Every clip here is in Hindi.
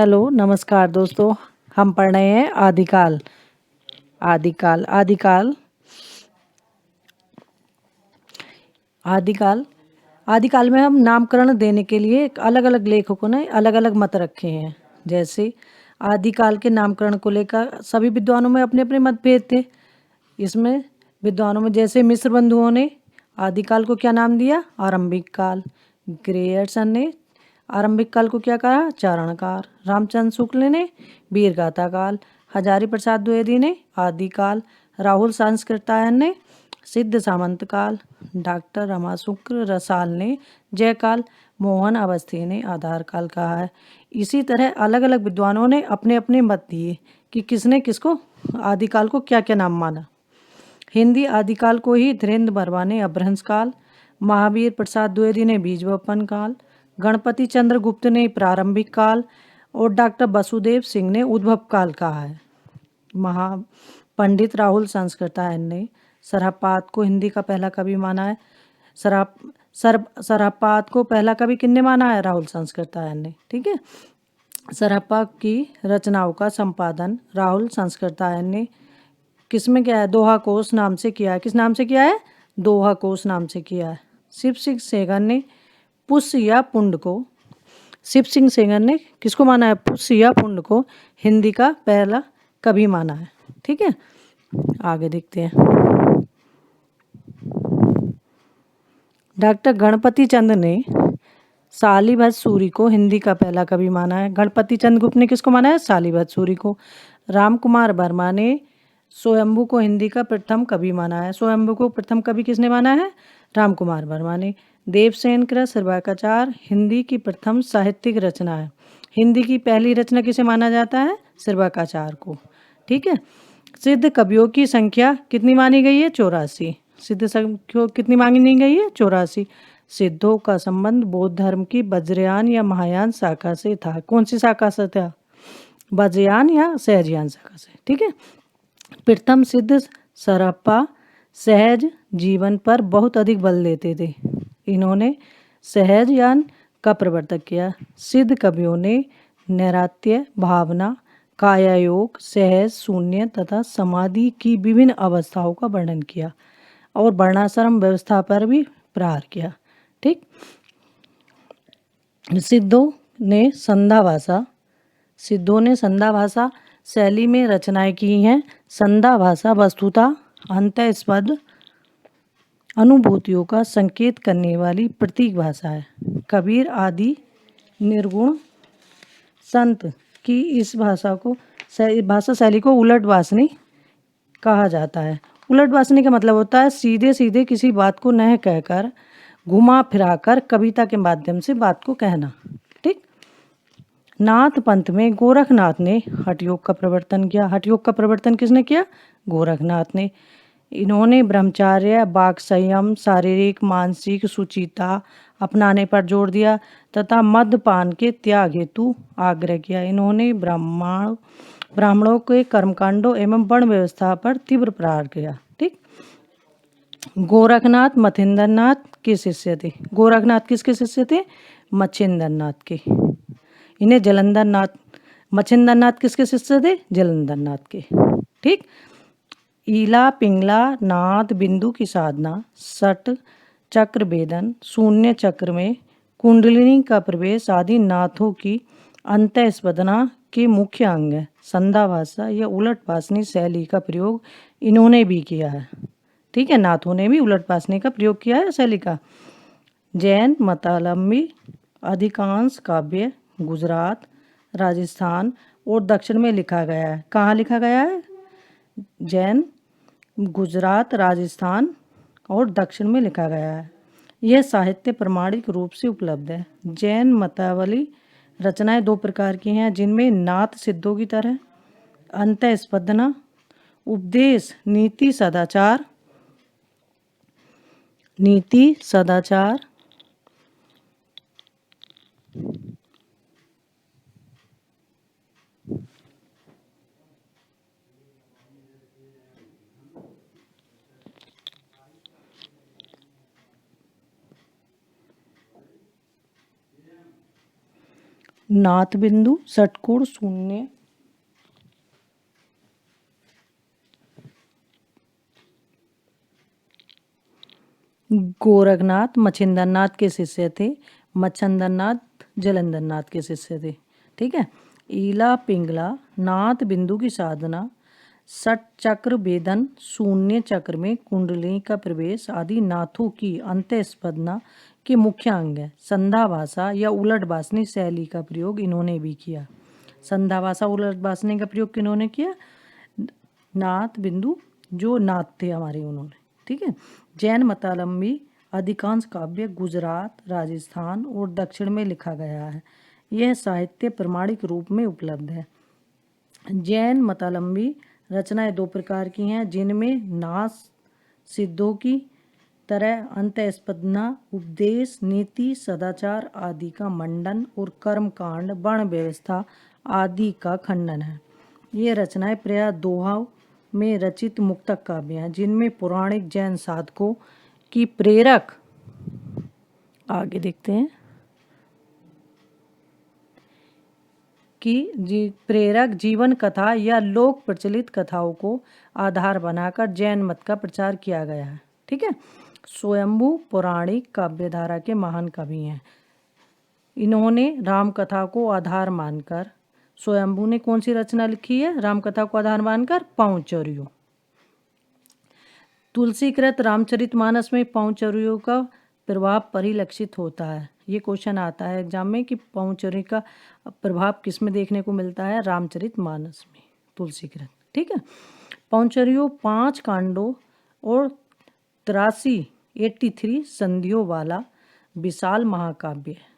हेलो नमस्कार दोस्तों। हम पढ़ रहे हैं आदिकाल। आदिकाल आदिकाल आदिकाल आदिकाल में हम नामकरण देने के लिए अलग अलग लेखकों ने अलग अलग मत रखे हैं। जैसे आदिकाल के नामकरण को लेकर सभी विद्वानों में अपने अपने मतभेद थे। इसमें विद्वानों में जैसे मिश्र बंधुओं ने आदिकाल को क्या नाम दिया? आरंभिक काल। ग्रेयर्सन ने आरंभिक काल को क्या कहा? चारण काल। रामचंद्र शुक्ल ने वीरगाथा काल। हजारी प्रसाद द्विवेदी ने आदिकाल। राहुल सांस्कृतायन ने सिद्ध सामंत काल। डॉक्टर रमाशंकर रसाल ने जयकाल। मोहन अवस्थी ने आधार काल कहा है। इसी तरह अलग अलग विद्वानों ने अपने अपने मत दिए कि किसने किसको आदिकाल को क्या क्या नाम माना। हिंदी आदिकाल को ही धीरेन्द्र वर्मा ने अपभ्रंश काल, महावीर प्रसाद द्विवेदी ने बीजवपन काल, गणपति चंद्र गुप्त ने प्रारंभिक काल और डॉक्टर वसुदेव सिंह ने उद्भव काल कहा है। पंडित राहुल सांस्कृतायन ने सरहपाद को हिंदी का पहला कवि माना है। सरहपाद को पहला कवि किसने माना है? राहुल सांस्कृतायन ने। ठीक है। सरहप्पा की रचनाओं का संपादन राहुल सांस्कृतायन ने किसमें किया है? दोहा कोश नाम से किया है। किस नाम से किया है? दोहा कोश नाम से किया है। शिव सिंह सेंगर ने पुष्य या पुंड को शिव सिंह सेंगर ने किसको माना है? पुष्य या पुंड को हिंदी का पहला कवि माना है। ठीक है, आगे देखते हैं। डॉक्टर गणपति चंद्र ने शालिभद्र सूरी को हिंदी का पहला कवि माना है। गणपति चंद्र गुप्त ने किसको माना है? शालिभद्र सूरी को। रामकुमार वर्मा ने स्वयंभू को हिंदी का प्रथम कवि माना है। स्वयंभू को प्रथम कवि किसने माना है? रामकुमार वर्मा ने। देवसेन कृत श्रवाकाचार हिंदी की प्रथम साहित्यिक रचना है। हिंदी की पहली रचना किसे माना जाता है? श्रवाकाचार को। ठीक है। सिद्ध कवियों की संख्या कितनी मानी गई है? 84। सिद्ध संख्या कितनी मानी गई है? 84। सिद्धों का संबंध बौद्ध धर्म की वज्रयान या महायान शाखा से था। कौन सी शाखा से था? वज्रयान या सहजयान शाखा से। ठीक है। प्रथम सिद्ध सरहप्पा सहज जीवन पर बहुत अधिक बल देते थे। इन्होंने सहजयान का प्रवर्तक किया। सिद्ध कवियों ने नैरात्य, भावना, कायायोग, सहज, शून्य तथा समाधि की विभिन्न अवस्थाओं का वर्णन किया और वर्णाश्रम व्यवस्था पर भी प्रहार किया। ठीक। सिद्धों ने संध्या भाषा शैली में रचनाएं की हैं। संध्या भाषा वस्तुतः अंतःस्पद अनुभूतियों का संकेत करने वाली प्रतीक भाषा है। कबीर आदि निर्गुण संत की इस भाषा शैली को उलट वासनी कहा जाता है। उलट वासनी का मतलब होता है सीधे सीधे किसी बात को न कहकर घुमा फिराकर कविता के माध्यम से बात को कहना। ठीक। नाथ पंथ में गोरखनाथ ने हठयोग का प्रवर्तन किया। हठयोग का प्रवर्तन किसने किया? गोरखनाथ ने। इन्होंने ब्रह्मचार्य, वाक संयम, शारीरिक मानसिक सुचिता अपनाने पर जोर दिया तथा मद्यपान के त्याग हेतु आग्रह किया। इन्होंने ब्राह्मणों के कर्मकांडों एवं वर्ण व्यवस्था पर तीव्र प्रहार किया। ठीक। गोरखनाथ मच्छिंद्रनाथ के शिष्य थे। गोरखनाथ किसके शिष्य थे? मच्छिंद्रनाथ के। इन्हें मच्छिंद्रनाथ किसके शिष्य थे? जलंधरनाथ के। ठीक। ईला, पिंगला, नाद, बिंदु की साधना, सट चक्र भेदन, शून्य चक्र में कुंडलिनी का प्रवेश आदि नाथों की अंतःस्पदना के मुख्य अंग है। संध्या भाषा या उलट वासनी शैली का प्रयोग इन्होंने भी किया है। ठीक है, नाथों ने भी उलट वासनी का प्रयोग किया है शैली का। जैन मतावलंबी अधिकांश काव्य गुजरात, राजस्थान और दक्षिण में लिखा गया है। कहाँ लिखा गया है? जैन गुजरात, राजस्थान और दक्षिण में लिखा गया है। यह साहित्य प्रमाणिक रूप से उपलब्ध है। जैन मतावली रचनाएं दो प्रकार की हैं, जिनमें नाथ सिद्धों की तरह अंतःस्पदना, उपदेश, नीति सदाचार नाथ बिंदु, षटकोण, शून्य, गोरखनाथ मच्छिंद्रनाथ के शिष्य थे, मच्छिंद्रनाथ जलंधरनाथ के शिष्य थे। ठीक है। ईला पिंगला, नाथ बिंदु की साधना, षट चक्र वेदन, शून्य चक्र में कुंडली का प्रवेश आदि नाथों की अंतःस्पंदना के मुख्य अंग है। संध्या भाषा या उलट भाषणी शैली का प्रयोग इन्होंने भी किया। संध्या भाषा उलट भाषणी का प्रयोग किन्होंने किया? नाथ बिंदु जो नाथ थे हमारे, उन्होंने। ठीक है। जैन मतावलंबी अधिकांश काव्य गुजरात, राजस्थान और दक्षिण में लिखा गया है। यह साहित्य प्रमाणिक रूप में उपलब्ध है। जैन मतावलंबी रचनाएं दो प्रकार की हैं, जिनमें नाथ सिद्धों की तरह अंतःस्पंदना, उपदेश, नीति, सदाचार आदि का मंडन और कर्मकांड, वर्ण व्यवस्था आदि का खंडन है। ये रचनाएं प्रायः दोहों में रचित मुक्तक काव्य हैं, जिनमें पौराणिक जैन साधकों की प्रेरक, आगे देखते हैं, कि प्रेरक जीवन कथा या लोक प्रचलित कथाओं को आधार बनाकर जैन मत का प्रचार किया गया है। ठीक है। स्वयंभू पौराणिक काव्यधारा के महान कवि हैं। इन्होंने रामकथा को आधार मानकर, स्वयंभू ने कौन सी रचना लिखी है रामकथा को आधार मानकर? पांचोरियों। तुलसीकृत रामचरितमानस में पांचोरियों का प्रभाव परिलक्षित होता है। ये क्वेश्चन आता है एग्जाम में कि पांचोरी का प्रभाव किस में देखने को मिलता है? रामचरितमानस में, तुलसीकृत। ठीक है। पांचोरियों 5 कांडों और 83 संधियों वाला विशाल महाकाव्य है।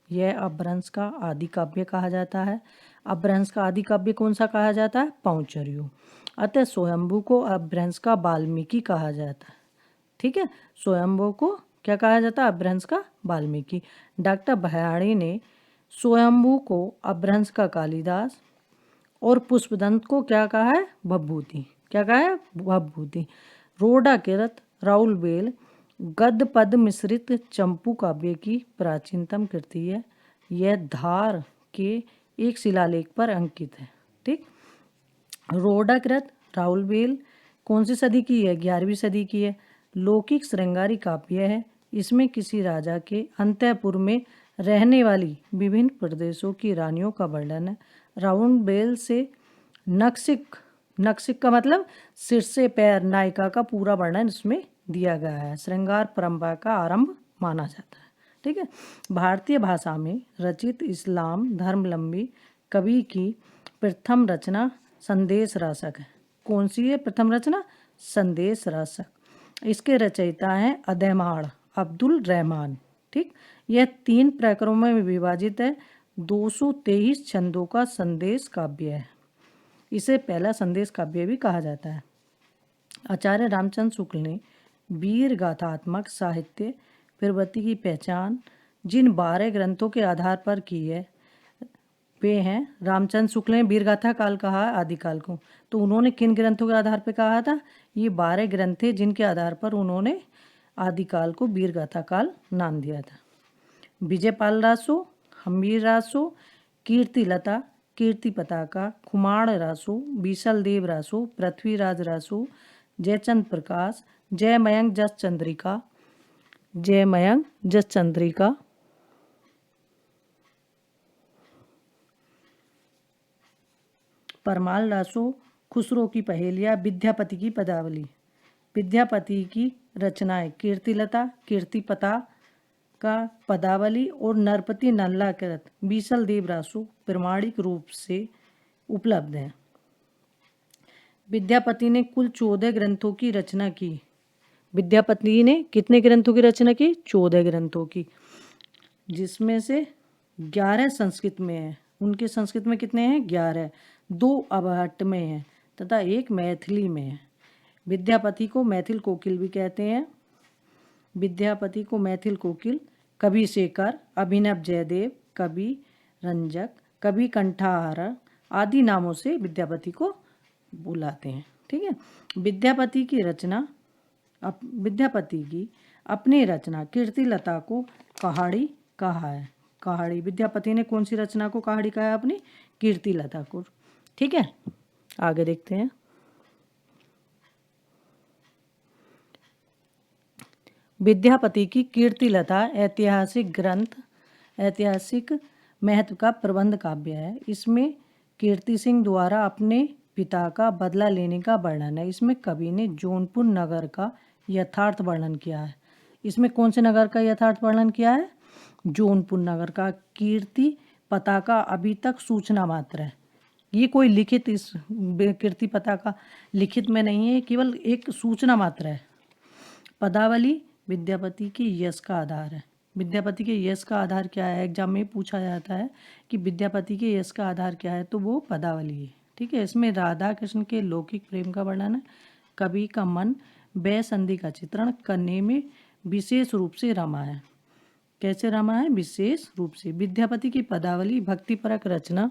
यह अपभ्रंश का आदि काव्य कहा जाता है। अपभ्रंश का आदि काव्य कौन सा कहा जाता है? पांचोरियों। अतः स्वयंभू को अपभ्रंश का वाल्मीकि कहा जाता है। ठीक है। स्वयंभू को क्या कहा जाता है? अपभ्रंश का वाल्मीकि। डॉक्टर भयाणी ने स्वयंभू को अपभ्रंश का कालिदास और पुष्पदंत को क्या कहा है? भवभूति। क्या कहा है? भवभूति। रोडाकिरत राउल बेल गद्य पद मिश्रित चंपू काव्य की प्राचीनतम कृति है। यह धार के एक शिलालेख पर अंकित है। ठीक। रोडाकृत राउल बेल कौन सी सदी की है? 11वीं सदी की है। लौकिक श्रृंगारी काव्य है। इसमें किसी राजा के अंतःपुर में रहने वाली विभिन्न प्रदेशों की रानियों का वर्णन है। राउल बेल से नक्सिक, नक्सिक का मतलब सिर से पैर, नायिका का पूरा वर्णन इसमें दिया गया है। श्रृंगार परंपरा का आरंभ माना जाता है। ठीक है। भारतीय भाषा में रचित इस्लाम धर्मावलंबी कवि की प्रथम रचना संदेश रासक है। कौन सी है प्रथम रचना? संदेश रासक। इसके रचयिता हैं अदहमाण अब्दुल रहमान। ठीक। यह 3 प्रकरणों में विभाजित है। 223 छंदों का संदेश काव्य है। इसे पहला संदेश काव्य भी कहा जाता है। आचार्य रामचंद्र शुक्ल ने वीर गाथात्मक साहित्य प्रवृत्ति की पहचान जिन 12 ग्रंथों के आधार पर की है वे हैं, रामचंद्र शुक्ल ने वीर गाथा काल कहा आदिकाल को, तो उन्होंने किन ग्रंथों के आधार पर कहा था? ये 12 ग्रंथ थे जिनके आधार पर उन्होंने आदिकाल को वीर गाथा काल नाम दिया था। विजयपाल रासो, हम्बीर रासो, कीर्तिलता, कीर्ति पताका, खुमाण रासो, बीसल देव रासो, पृथ्वीराज रासो, जयचंद प्रकाश, जयमयंक जस चंद्रिका, जयमयंक जस चंद्रिका, परमाल रासो, खुसरो की पहेलियाँ, विद्यापति की पदावली। विद्यापति की रचनाएं कीर्तिलता, कीर्तिपता का पदावली और नरपति नल्लाकृत बीसल देव रासो प्रमाणिक रूप से उपलब्ध हैं। विद्यापति ने कुल 14 ग्रंथों की रचना की। विद्यापति ने कितने ग्रंथों की रचना की? 14 ग्रंथों की, जिसमें से 11 संस्कृत में है। उनके संस्कृत में कितने हैं? 11। 2 अबहट्ट में है तथा 1 मैथिली में है। विद्यापति को मैथिल कोकिल भी कहते हैं। विद्यापति को मैथिल कोकिल, कवि शेखर, अभिनव जयदेव, कवि रंजक, कवि कंठाहार आदि नामों से विद्यापति को बुलाते हैं। ठीक है। विद्यापति की अपनी रचना कीर्तिलता को कहाड़ी कहा है। कहाड़ी। विद्यापति ने कौन सी रचना को कहाड़ी कहा है अपनी? कीर्ति लता को। ठीक है, आगे देखते हैं। विद्यापति की कीर्ति लता ऐतिहासिक ग्रंथ, ऐतिहासिक महत्व का प्रबंध काव्य है। इसमें कीर्ति सिंह द्वारा अपने पिता का बदला लेने का वर्णन है। इसमें कवि ने जौनपुर नगर का यथार्थ वर्णन किया है। इसमें कौन से नगर का यथार्थ वर्णन किया है? जौनपुर नगर का। कीर्ति पताका अभी तक सूचना मात्र है। ये कोई लिखित, इस कीर्ति पताका लिखित में नहीं है, केवल एक सूचना मात्र है। पदावली विद्यापति के यश का आधार है। विद्यापति के यश का आधार क्या है? एग्जाम में पूछा जाता है कि विद्यापति के यश का आधार क्या है, तो वो पदावली है। ठीक है, इसमें राधा कृष्ण के लौकिक प्रेम का वर्णन है। कवि का मन वह संधि का चित्रण करने में विशेष रूप से रमा है। कैसे रमा है? विशेष रूप से। विद्यापति की पदावली भक्तिपरक रचना,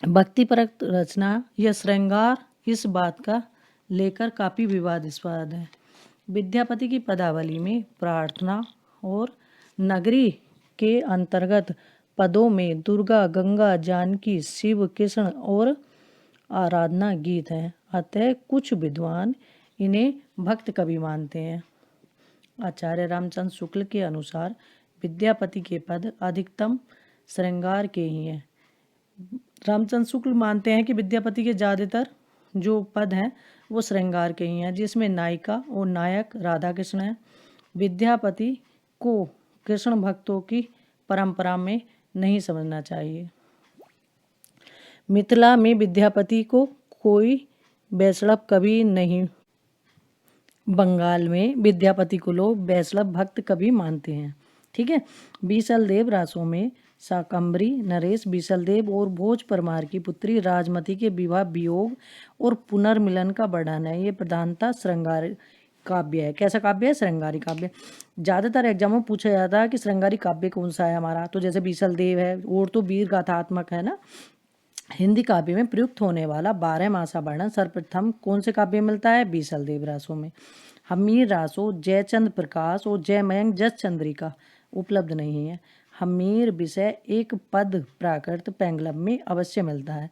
भक्तिपरक रचना या श्रृंगार, इस बात का लेकर काफी विवादास्पद है। विद्यापति की पदावली में प्रार्थना और नगरी के अंतर्गत पदों में दुर्गा, गंगा, जानकी, शिव, कृष्ण और आराधना गीत हैं। अतः कुछ विद्वान इन्हें भक्त कवि मानते हैं। आचार्य रामचंद्र शुक्ल के अनुसार विद्यापति के पद अधिकतम श्रृंगार के ही हैं। रामचंद्र शुक्ल मानते हैं कि विद्यापति के ज़्यादातर जो पद हैं वो श्रृंगार के ही हैं, जिसमें नायिका और नायक राधा कृष्ण हैं। विद्यापति को कृष्ण भक्तों की परंपरा में नहीं समझना चाहिए। मिथिला में विद्यापति को कोई वैष्णव कवि नहीं। बंगाल में विद्यापति को लोग वैष्णव भक्त कवि मानते हैं। ठीक है, बीसलदेव रासों में शाकंभरी नरेश बीसलदेव और भोज परमार की पुत्री राजमती के विवाह, वियोग और पुनर्मिलन का वर्णन है। ये प्रधानतः श्रृंगार काव्य है। कैसा काव्य है? श्रृंगारी काव्य। ज़्यादातर एग्जामों में पूछा जाता है कि श्रृंगारी काव्य कौन सा है हमारा, तो जैसे बीसलदेव है, और तो वीर गाथात्मक है ना। हिंदी काव्य में प्रयुक्त होने वाला 12 मासा वर्णन सर्वप्रथम कौन से काव्य में मिलता है? बीसलदेव रासों में। हमीर रासों जयचंद्र प्रकाश और जयमयंक जस चंद्रिका उपलब्ध नहीं है। हमीर विषय एक पद प्राकृत पेंगलम में अवश्य मिलता है।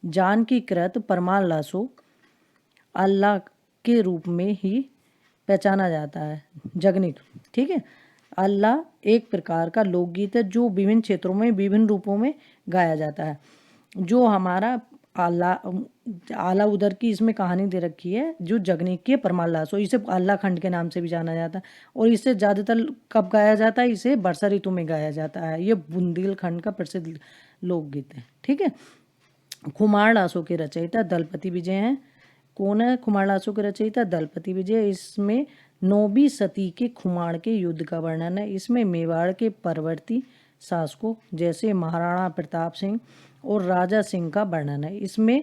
जानकी कृत परमार लासो अल्लाह के रूप में ही पहचाना जाता है। जगनिक। ठीक है, अल्लाह एक प्रकार का लोकगीत है जो विभिन्न क्षेत्रों में विभिन्न रूपों में गाया जाता है। जो हमारा आला उदर की इसमें कहानी दे रखी है, जो जगनिक की परमार लासो, इसे आल्हा खंड के नाम से भी जाना जाता है। और इसे ज़्यादातर कब गाया जाता है? इसे वर्षा ऋतु में गाया जाता है। ये बुंदेलखंड का प्रसिद्ध लोकगीत है। ठीक है, खुमार लासो के रचयिता दलपति विजय हैं। कौन है खुमार लासो के रचयिता? दलपति विजय। इसमें 9वीं सदी के खुमार के युद्ध का वर्णन है। इसमें मेवाड़ के परवर्ती शासकों जैसे महाराणा प्रताप सिंह और राजा सिंह का वर्णन है। इसमें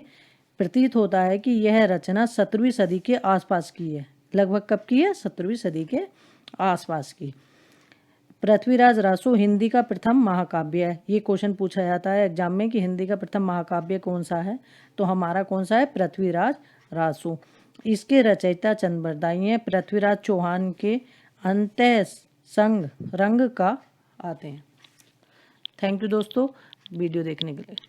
प्रतीत होता है कि यह रचना 17वीं सदी के आसपास की है। लगभग कब की है? 17वीं सदी के आसपास की। पृथ्वीराज रासो हिंदी का प्रथम महाकाव्य है। ये क्वेश्चन पूछा जाता है एग्जाम में कि हिंदी का प्रथम महाकाव्य कौन सा है, तो हमारा कौन सा है? पृथ्वीराज रासो। इसके रचयिता चंद्रबरदाई हैं। पृथ्वीराज चौहान के अंतः संग रंग का आते हैं। थैंक यू दोस्तों वीडियो देखने के लिए।